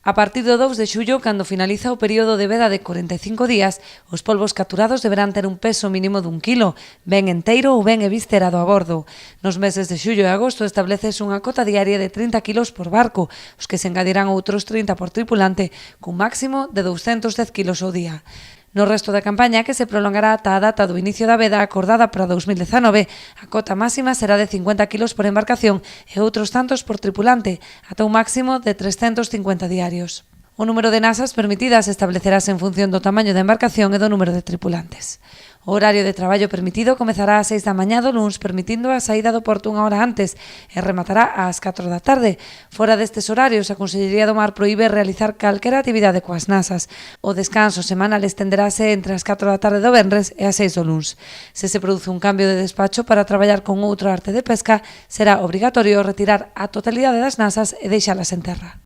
A partir do 2 de xullo, cando finaliza o período de veda de 45 días, os polvos capturados deberán ter un peso mínimo dun quilo, ben enteiro ou ben eviscerado a bordo. Nos meses de xullo e agosto estableces unha cota diaria de 30 kilos por barco, os que se engadirán outros 30 por tripulante, cun máximo de 210 kilos ao día. No resto da campaña, que se prolongará ata a data do inicio da veda acordada para 2019, a cota máxima será de 50 kilos por embarcación e outros tantos por tripulante, ata un máximo de 350 diarios. O número de nasas permitidas establecerase en función do tamaño da embarcación e do número de tripulantes. O horario de traballo permitido comezará ás 6 da mañá do luns, permitindo a saída do porto unha hora antes e rematará ás 4 da tarde. Fora destes horarios, a Consellería do Mar proíbe realizar calquera actividade coas nasas. O descanso semanal estenderase entre as 4 da tarde do venres e as 6 do luns. Se se produce un cambio de despacho para traballar con outra arte de pesca, será obrigatorio retirar a totalidade das nasas e deixalas en terra.